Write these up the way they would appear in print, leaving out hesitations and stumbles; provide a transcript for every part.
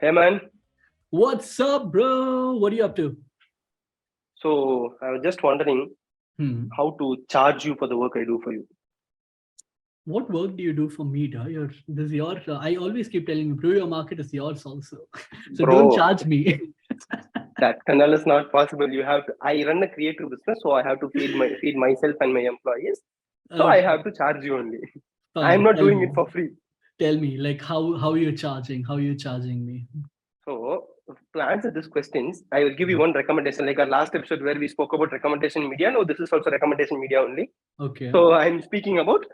Hey man, What's up, bro? What are you up to? so I was just wondering Hmm. how to charge you for the work I do for you. What work do you do for me, da? This is your. I always keep telling you, Brew Your Market is yours also. So don't Bro, charge me. that canal is not possible. You have to, I run a creative business, so I have to feed myself and my employees. So I Okay, have to charge you only. I am fine. not Tell doing me. it for free. Tell me, like how you're charging? How you're charging me? So to answer these questions, I will give you one recommendation. Like our last episode where we spoke about recommendation media. No, this is also recommendation media only. Okay. So I'm speaking about.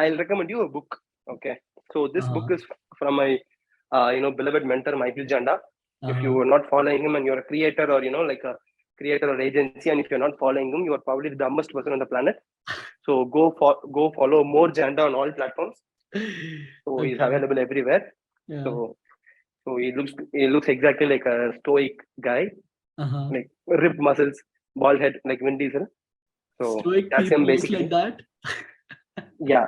I'll recommend you a book. Okay. So this book Uh-huh. is from my, beloved mentor Michael Janda. If you Uh-huh. are not following him and you're a creator or like a creator or agency, and if you're not following him, you are probably the dumbest person on the planet. So go follow more Janda on all platforms. So he's Okay. available everywhere. Yeah. So he looks exactly like a stoic guy, Uh-huh. like ripped muscles, bald head, like Vin Diesel. So Stoic that's him people look like basically. that. Yeah,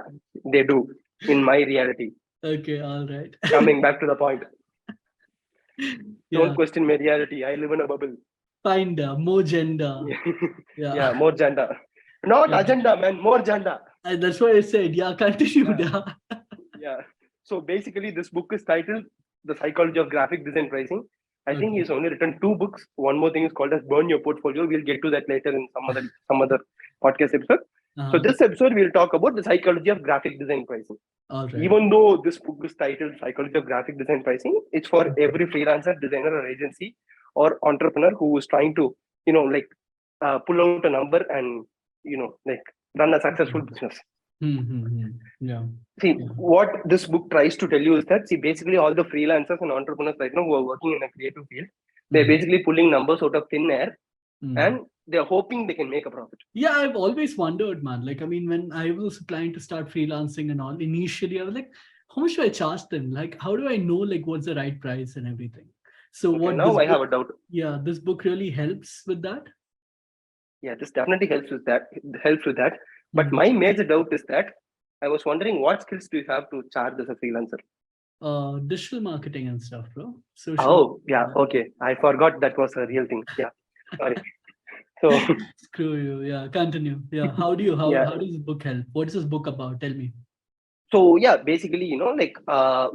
they do in my reality. Okay. All right. Coming back to the point, don't Yeah. question my reality. I live in a bubble. Find more gender. Yeah, Yeah. more Janda. Not Okay. agenda, man, more Janda. That's what I said. Yeah. Continue. Yeah, Da. yeah. So basically, this book is titled The Psychology of Graphic Design Pricing. I think Okay. he's only written two books. One more thing is called as Burn Your Portfolio. We'll get to that later in some other podcast episode. So Uh-huh. this episode we'll talk about the psychology of graphic design pricing. All right. Even though this book is titled Psychology of Graphic Design Pricing, it's for every freelancer, designer, or agency or entrepreneur who is trying to, pull out a number and, like run a successful business. Mm-hmm. Yeah. See, Yeah. what this book tries to tell you is that, see, basically all the freelancers and entrepreneurs right now who are working in a creative field, they're Mm-hmm. basically pulling numbers out of thin air Mm. and they're hoping they can make a profit. Yeah, I've always wondered, man. Like, I mean, when I was planning to start freelancing and all, initially I was like, how much do I charge them? Like, how do I know like what's the right price and everything? So Okay, what now this I have book, a doubt. yeah, this book really helps with that. Yeah, this definitely helps with that. Helps with that. But Mm. my major doubt is that I was wondering what skills do you have to charge as a freelancer? Digital marketing and stuff, bro. Social Oh, yeah, media. okay. I forgot that was a real thing. Yeah, sorry. So, Screw you. Yeah, continue. Yeah. How do you yeah, how does this book help? What is this book about? Tell me. so yeah, basically, like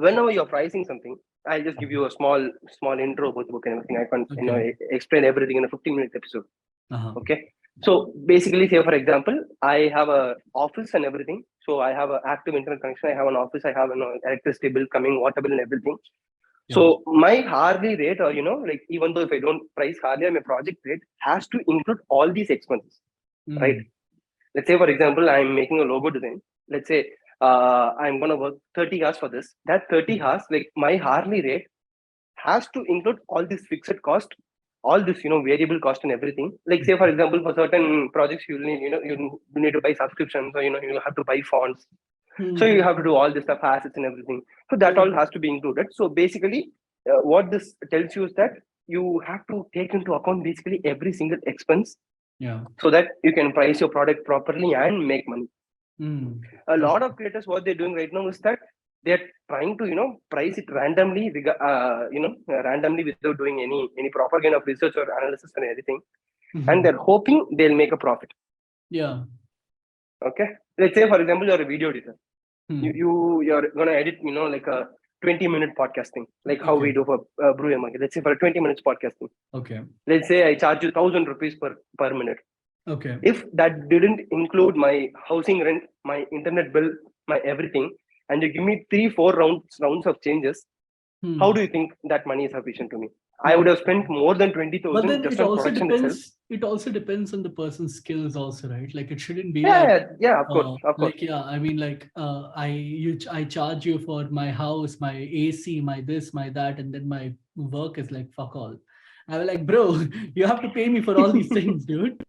whenever you're pricing something, I'll just give you a small intro about the book and everything. I can Okay. explain everything in a 15-minute episode. Uh-huh. Okay. So basically, say for example, I have a office and everything. So I have an active internet connection. I have an office. I have an electricity bill coming, water bill, and everything. Yeah. So my hourly rate, or like even though if I don't price hourly, my project rate has to include all these expenses, right? Mm. Let's say, for example, I'm making a logo design. Let's say I'm gonna work 30 hours for this. That 30 hours, like my hourly rate has to include all this fixed cost, all this variable cost and everything. Like say, for example, for certain projects, you need you need to buy subscriptions, or you have to buy fonts. So you have to do all this stuff, assets and everything. So that all Mm. has to be included. So basically, what this tells you is that you have to take into account basically every single expense Yeah. so that you can price your product properly and make money. Mm. A lot Okay. of creators, what they're doing right now is that they're trying to price it randomly, randomly without doing any proper kind of research or analysis and anything, and Mhm. they're hoping they'll make a profit. Yeah. Okay, let's say for example you're a video editor. you, Hmm. you you're gonna edit like a 20-minute podcasting, like how we Okay. do for Brew Your Market. Let's say for a 20 minutes podcasting, Okay. let's say I charge you 1,000 rupees per minute. Okay. If that didn't include my housing rent, my internet bill, my everything, and you give me 3-4 rounds of changes, how Hmm. do you think that money is sufficient to me? I would Okay. have spent more than But 20,000 then just on production itself. it also depends on the person's skills also, right? Like it shouldn't be Yeah, like yeah, yeah, of course, of course. like yeah, I mean like I charge you for my house, my AC, my this, my that, and then my work is like fuck all. I was like, bro, you have to pay me for all these things, dude.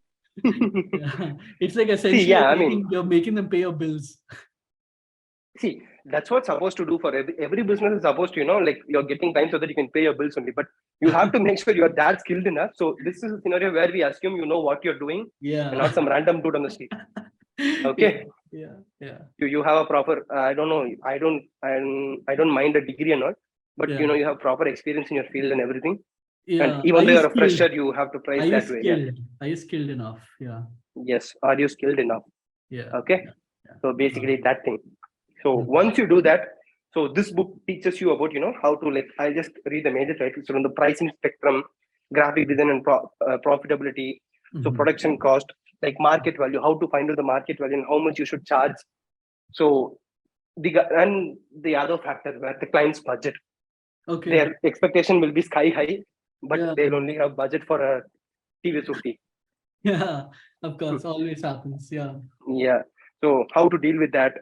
Yeah. It's like See, essentially yeah, I mean, you're making them pay your bills. see, that's what's supposed to do for every business is supposed to, like you're getting time so that you can pay your bills only. But you have to make sure you're that skilled enough. So this is a scenario where we assume you know what you're doing and Yeah. not some random dude on the street. Yeah. Okay. Yeah. Yeah. You have a proper, I don't know, I don't mind a degree or not, but Yeah. you have proper experience in your field and everything. And Yeah. Are even though you you're a skilled? fresher, you have to Are price you that way. Yeah. skilled? Are you skilled enough? Yeah. Yes. Are you skilled enough? Yeah. Okay. Yeah. Yeah. So basically that thing. So Mhm. once you do that, so this book teaches you about how to, like, I'll just read the major titles from the pricing spectrum, graphic design and profitability, so Mhm. production cost, like market value, how to find out the market value and how much you should charge. So and the other factor where the client's budget, Okay. their expectation will be sky high, but Yeah. they'll only have budget for a TV 50. Yeah. Of course. Always happens. Yeah. Yeah. So how to deal with that?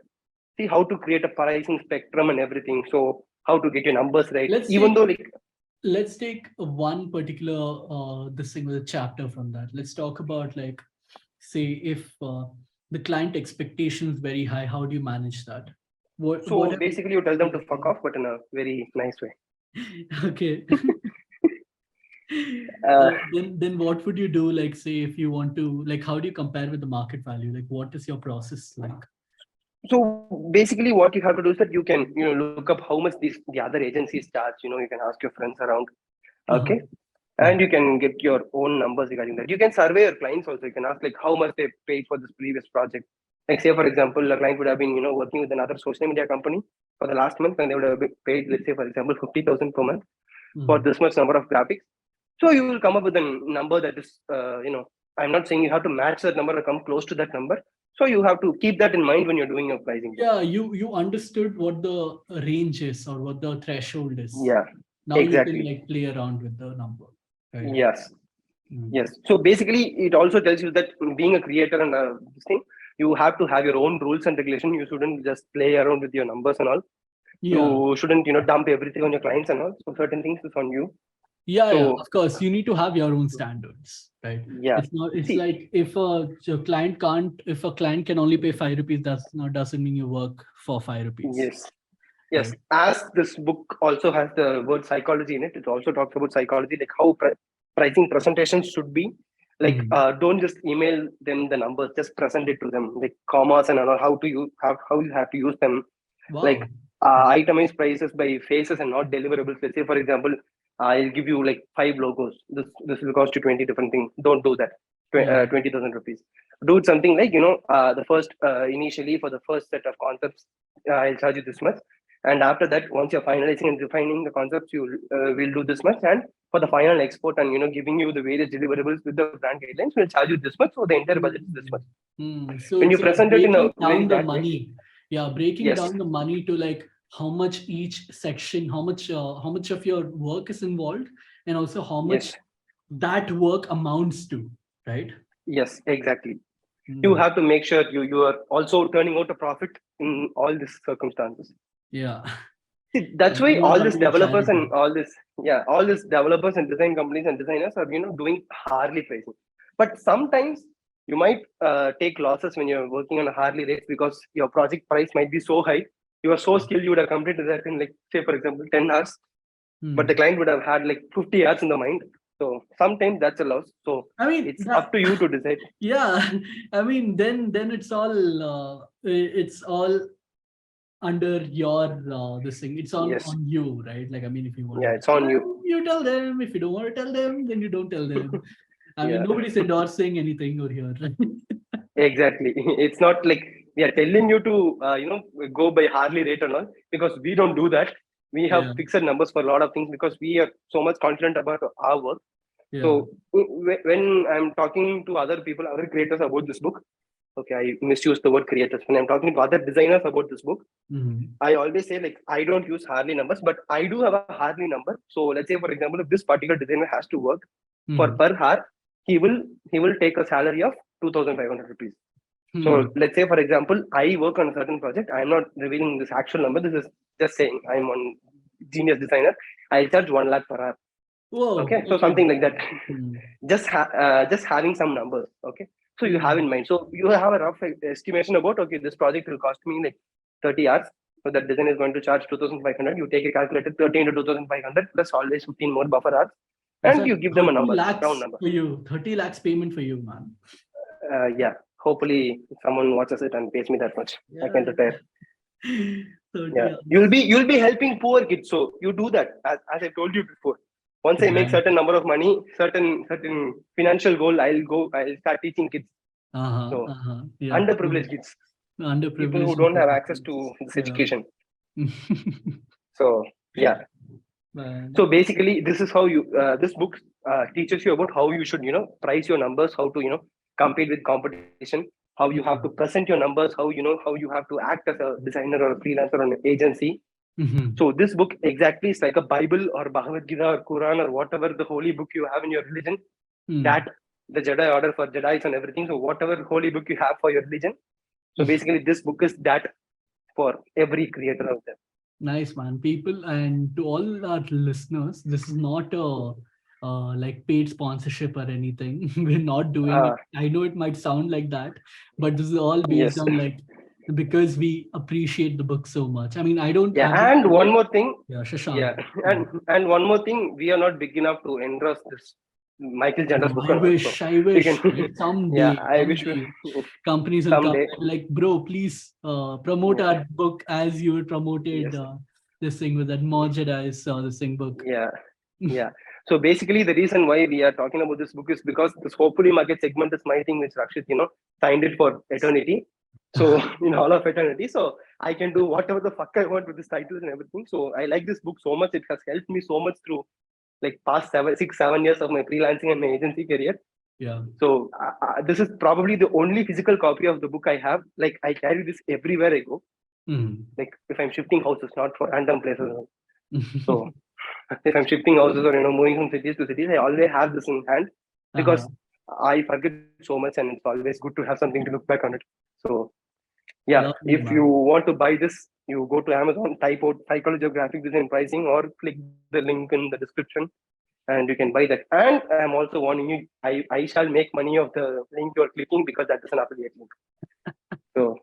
See how to create a pricing spectrum and everything. So how to get your numbers right, Let's even take though, like, let's take one particular this thing with a chapter from that. Let's talk about, like, say if the client expectation is very high, how do you manage that? What so have basically you tell them to fuck you off, but in a very nice way. okay. Uh, Then what would you do, like, say if you want to, like, how do you compare with the market value? Like, what is your process like? so basically what you have to do is that you can look up how much the other agencies charge. You can ask your friends around. Uh-huh. Okay. And you can get your own numbers regarding that. You can survey your clients also. You can ask, like, how much they paid for this previous project. Like, say for example, a client would have been working with another social media company for the last month, and they would have been paid, let's say for example, 50,000 per month for Mhm. this much number of graphics. So you will come up with a number that is, I'm not saying you have to match that number or come close to that number. So you have to keep that in mind when you're doing your pricing book. Yeah, you understood what the range is or what the threshold is. Yeah, Now you can, exactly. like, play around with the number, right? Yes. Mm. Yes. So basically, it also tells you that being a creator and this thing, you have to have your own rules and regulation. You shouldn't just play around with your numbers and all. Yeah. You shouldn't, dump everything on your clients and all. So certain things is on you. Yeah, yeah, So of course. You need to have your own standards, right? yeah. It's not. It's See, like if a client can only pay 5 rupees, that's not doesn't mean you work for 5 rupees, yes. Yes. right? As this book also has the word psychology in it, it also talks about psychology, like how pricing presentations should be. Like, Mhm. don't just email them the numbers, just present it to them, like commas and all, how you have to use them, like Wow. itemized prices by faces and not deliverables. Let's say, for example, I'll give you like five logos. This will cost you 20 different things. Don't do that. Yeah. 20,000 rupees. Do it something like, the first, initially for the first set of concepts, I'll charge you this much. And after that, once you're finalizing and refining the concepts, you will do this much. And for the final export and, giving you the various deliverables with the brand guidelines, we'll charge you this much. So the entire budget is this much. So When you it's like present it in a breaking very down the that way, money. Yeah, breaking yes, down the money to, like, how much each section, how much of your work is involved, and also how much yes, that work amounts to, right? yes, exactly. You Mm. have to make sure you are also turning out a profit in all these circumstances. Yeah. See, that's why You don't all want these to be developers charity. and all these developers and design companies and designers are doing hourly pricing. But sometimes you might take losses when you're working on a hourly rates because your project price might be so high. You are so skilled, you would have completed that in, like, say for example, 10 hours, but the Hmm. client would have had like 50 hours in the mind. So sometimes that's a loss. So I mean, it's up to you to decide. yeah. I mean, then it's all under your this thing. It's all Yes, on you, right? Like, I mean, if you want to yeah, it's tell on you. them, you tell them. If you don't want to tell them, then you don't tell them. I mean, Yeah. nobody's endorsing anything over here, right? Exactly. It's not like we are telling you to, go by hourly rate and all, because we don't do that. We have Yeah, fixed numbers for a lot of things because we are so much confident about our work. yeah. So when I'm talking to other people, other creators about this book, okay, I misused the word creators. When I'm talking to other designers about this book, Mhm. I always say, like, I don't use hourly numbers, but I do have a hourly number. So let's say, for example, if this particular designer has to work for Mhm. per hour, he will he will take a salary of 2,500 rupees. So Hmm. let's say, for example, I work on a certain project. I'm not revealing this actual number. This is just saying I'm on Genius Designer. I charge 1 lakh per hour. Whoa. Okay, so Okay. something like that. Hmm. Just having some numbers. Okay, so you have Hmm. in mind. So you have a rough estimation about, okay, this project will cost me like 30 hours. So that design is going to charge 2,500. You take a calculator, 30 into 2,500 plus always 15 more buffer hours, That's and like you give them a 30 number, round lakhs number. for you. 30 lakhs payment for you, man. Yeah. Hopefully, someone watches it and pays me that much. I can Yeah. retire. 30 Yeah, hours. you'll be helping poor kids. So you do that, as I told you before. Once I make Right. certain number of money, certain financial goal, I'll start teaching kids. Uh-huh. So Uh-huh. Yeah. underprivileged kids, people who Underprivileged and don't have poor access kids. to this Yeah. education. So yeah. Man. So basically, this is how you this book teaches you about how you should price your numbers, how to compete with competition, how you have to Mhm. present your numbers, how you have to act as a designer or a freelancer or an agency. Mhm. So this book exactly is like a Bible or Bhagavad Gita or Quran or whatever the holy book you have in your religion. Mm. That the Jedi order for Jedi's and everything. So whatever holy book you have for your religion. So basically, this book is that for every creator out there. Nice, man. People, and to all our listeners, this is not a like paid sponsorship or anything. We're not doing it. Uh, I know it might sound like that, but this is all based yes. on like because we appreciate the book so much. I mean, I don't. Yeah, I've been and one following. more thing, Yeah, yeah, Shashank. Yeah. and one more thing, we are not big enough to endorse this Michael Janda's No, book I or not. So wish, I you wish, can, right? yeah, Someday, I wish we someday, companies will come someday, and be like, bro, please promote yeah, our book as you promoted yes, this thing with that More Jedi's this thing book. yeah, yeah. So basically, the reason why we are talking about this book is because this hopefully market segment is my thing, which Rakshit, signed it for eternity. So in all of eternity, so I can do whatever the fuck I want with this titles and everything. So I like this book so much; it has helped me so much through like past 7 6 7 years of my freelancing and my agency career. Yeah. So this is probably the only physical copy of the book I have. Like I carry this everywhere I go. Mm. Like if I'm shifting houses, not for random places. So if I'm shifting houses or moving from cities to cities, I always have this in hand Uh-huh. because I forget so much, and it's always good to have something to look back on it. So yeah, Lovely, if you man. want to buy this, you go to Amazon, type out psychology of graphic design pricing, or click the link in the description and you can buy that. And I'm also warning you, I shall make money of the link you're clicking because that is an affiliate link. So,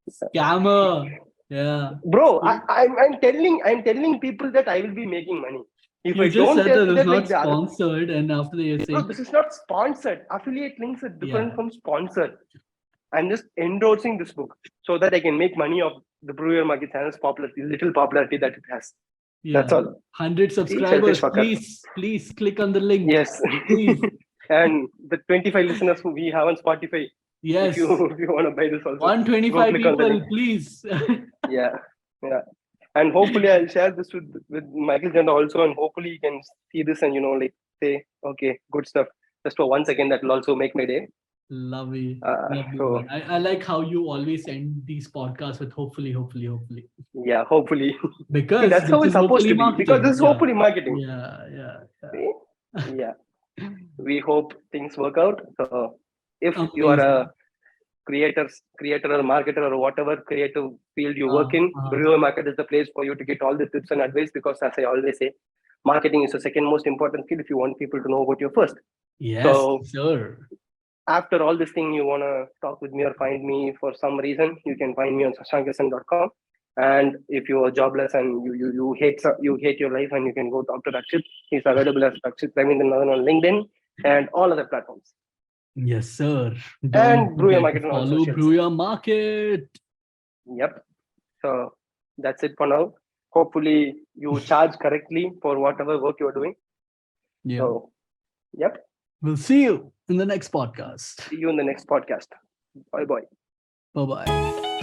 Scammer. Yeah. bro, See, I'm telling people that I will be making money. If I you just don't said tell that that, it's like not the other, sponsored, and after that you're bro, saying, this is not sponsored. Affiliate links are different yeah, from sponsored. I'm just endorsing this book so that I can make money of the Brew Your Market channel's popularity, little popularity that it has. That's yeah. all. 100 See, selfish subscribers, fucker. please, please click on the link. Yes. Please. And the 25 listeners who we have on Spotify, if you Yes. if you want to buy this also, go 125 click on the link. people, please. Yeah. Yeah. And hopefully I'll share this with Michael Janda also, and hopefully he can see this and like say, okay, good stuff. Just for 1 second, that will also make my day. Lovely. Lovely, So man. I like how you always end these podcasts with hopefully, hopefully, hopefully. yeah, hopefully. See, Because that's how this it's is supposed hopefully to be because marketing. this is Yeah. hopefully marketing. Yeah. Yeah. See? Yeah. Yeah. We hope things work out. So if you are a Amazing. creator or marketer or whatever creative field you Uh, work in, uh, Brew Your Market is the place for you to get all the tips and advice because, as I always say, marketing is the second most important skill if you want people to know about you first. yes, So sir. after all this thing, you want to talk with me or find me for some reason, you can find me on shashankasan.com. And if you are jobless and you hate your life, and you can go talk to Rakshit. He's available as Rakshit Ravindranath on LinkedIn and all other platforms. Yes, sir. Don't And Brew Your forget to Market on all follow socials. Brew Your Market. Yep. So that's it for now. Hopefully you charge correctly for whatever work you're doing. Yeah. So yep. We'll see you in the next podcast. See you in the next podcast. Bye bye. Bye bye.